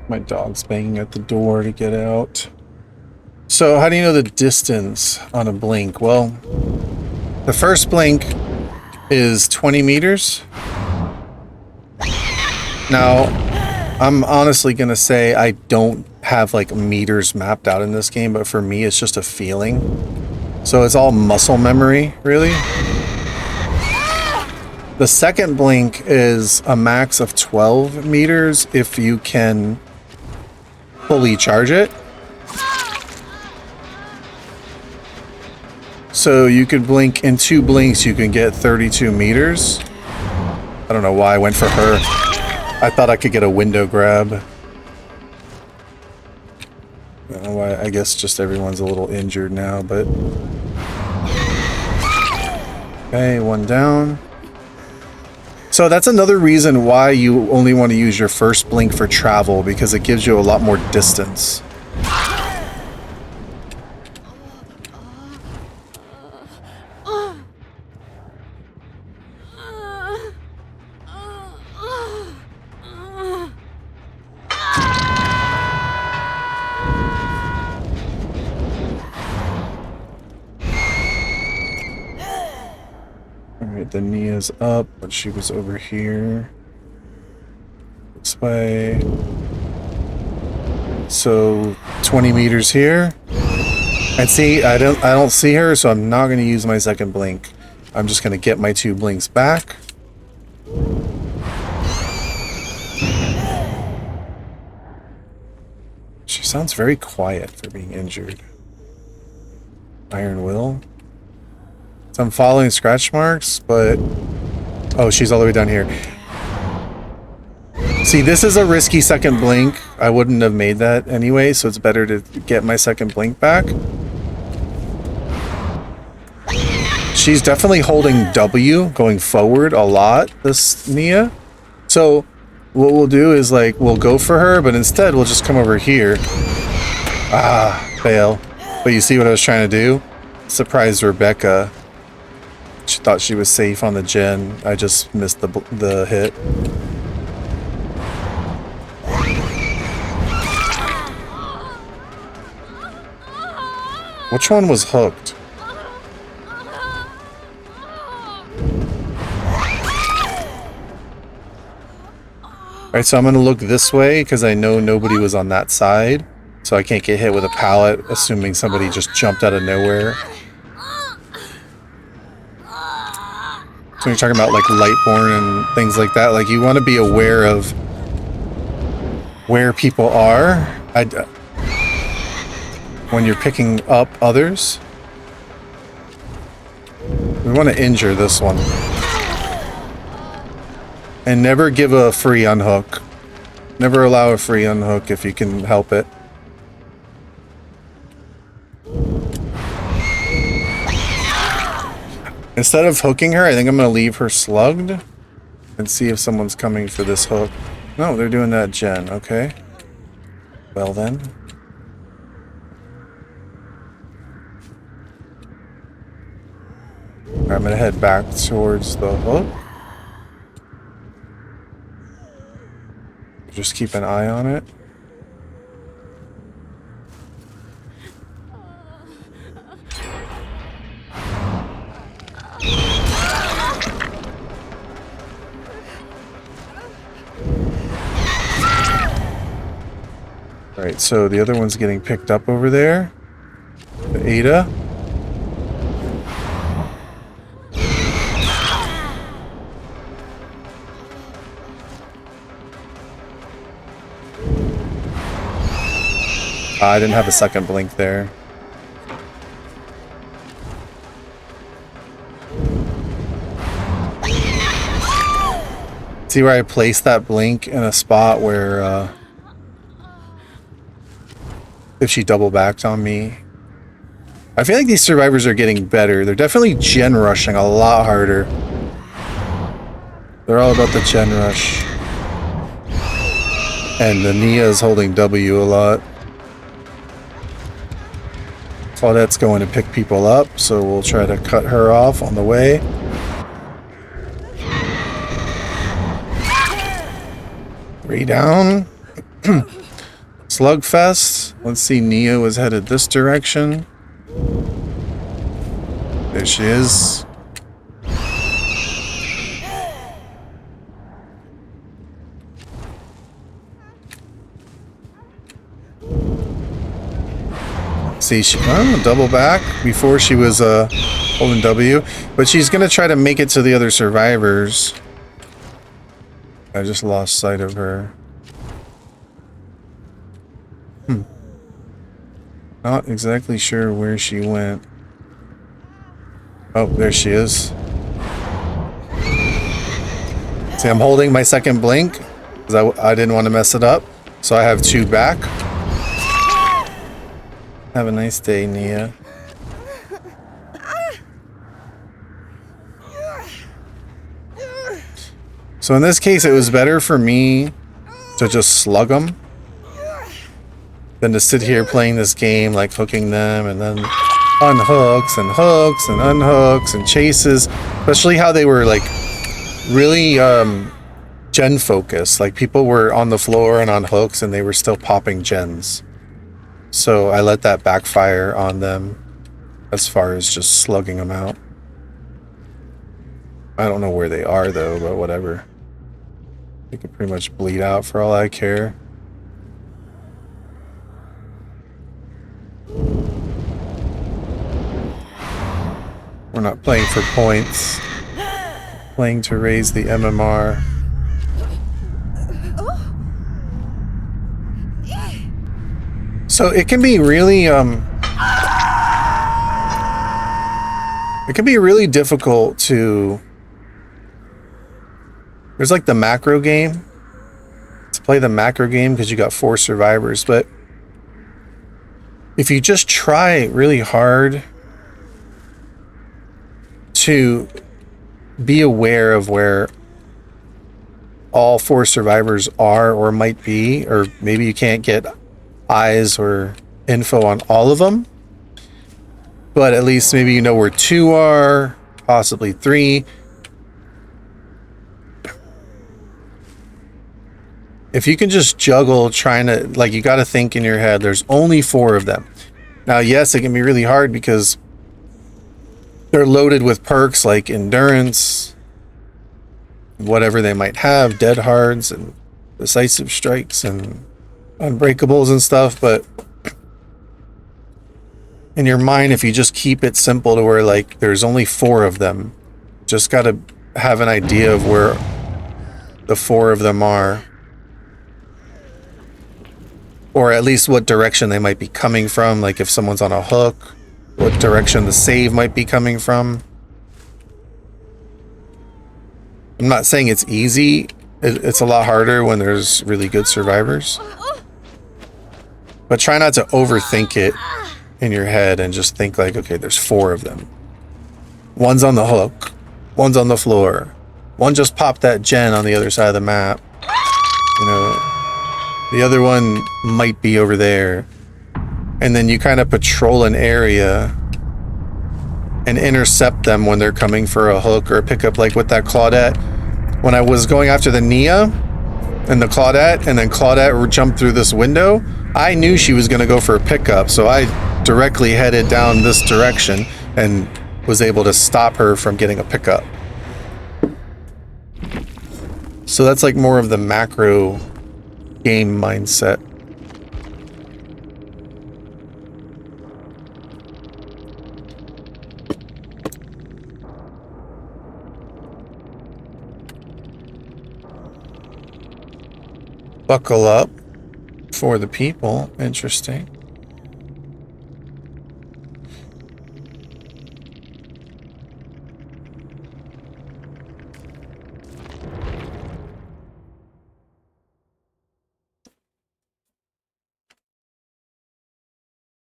My dog's banging at the door to get out. So how do you know the distance on a blink? Well, the first blink is 20 meters. Now, I'm honestly going to say I don't have like meters mapped out in this game, but for me, it's just a feeling. So it's all muscle memory, really. The second blink is a max of 12 meters if you can fully charge it. So you could blink in 2 blinks, you can get 32 meters. I don't know why I went for her. I thought I could get a window grab. I don't know why. I guess just everyone's a little injured now, but... Okay, one down. So that's another reason why you only want to use your first blink for travel, because it gives you a lot more distance. The Nia's up, but she was over here. This way. So 20 meters here. And see, I don't see her, so I'm not going to use my second blink. I'm just going to get my 2 blinks back. She sounds very quiet for being injured. Iron Will. So I'm following scratch marks, but... Oh, she's all the way down here. See, this is a risky second blink. I wouldn't have made that anyway, so it's better to get my second blink back. She's definitely holding W going forward a lot, this Nia. So what we'll do is, like, we'll go for her, but instead we'll just come over here. Ah, fail. But you see what I was trying to do? Surprised Rebecca. She thought she was safe on the gen. I just missed the hit. Which one was hooked? Alright, so I'm going to look this way because I know nobody was on that side. So I can't get hit with a pallet, assuming somebody just jumped out of nowhere. So you're talking about like Lightborn and things like that. Like, you want to be aware of where people are when you're picking up others. We want to injure this one. And never give a free unhook. Never allow a free unhook if you can help it. Instead of hooking her, I think I'm going to leave her slugged and see if someone's coming for this hook. No, they're doing that gen. Okay. Well then. I'm going to head back towards the hook. Just keep an eye on it. Alright, so the other one's getting picked up over there. The Ada. I didn't have a second blink there. See where I placed that blink in a spot where if she double backed on me. I feel like these survivors are getting better. They're definitely gen rushing a lot harder. They're all about the gen rush. And the Nia is holding W a lot. Claudette's going to pick people up, so we'll try to cut her off on the way. Three down. Slugfest. Let's see, Nia was headed this direction. There she is. See, she double back before she was holding W, but she's gonna try to make it to the other survivors. I just lost sight of her. Not exactly sure where she went. Oh, there she is. See, I'm holding my second blink because I didn't want to mess it up. So I have 2 back. Have a nice day, Nia. So in this case, it was better for me to just slug them than to sit here playing this game, like hooking them and then unhooks and hooks and unhooks and chases. Especially how they were like really gen focused. Like people were on the floor and on hooks and they were still popping gens. So I let that backfire on them as far as just slugging them out. I don't know where they are though, but whatever. They could pretty much bleed out for all I care. We're not playing for points. Playing to raise the MMR. So it can be really it can be really difficult to... There's like the macro game. To play the macro game because you got 4 survivors, but if you just try really hard to be aware of where all 4 survivors are or might be, or maybe you can't get eyes or info on all of them, but at least maybe you know where 2 are, possibly 3. If you can just juggle trying to, like, you got to think in your head, there's only 4 of them. Now, yes, it can be really hard because they're loaded with perks like endurance, whatever they might have, dead hards and decisive strikes and unbreakables and stuff. But in your mind, if you just keep it simple to where like there's only 4 of them, just got to have an idea of where the 4 of them are. Or at least what direction they might be coming from. Like if someone's on a hook, what direction the save might be coming from. I'm not saying it's easy. It's a lot harder when there's really good survivors. But try not to overthink it in your head and just think like, okay, there's 4 of them. One's on the hook. One's on the floor. One just popped that gen on the other side of the map. You know, the other one might be over there. And then you kind of patrol an area and intercept them when they're coming for a hook or a pickup, like with that Claudette. When I was going after the Nia and the Claudette, and then Claudette jumped through this window, I knew she was going to go for a pickup, so I directly headed down this direction and was able to stop her from getting a pickup. So that's like more of the macro game mindset. Buckle up for the people. Interesting.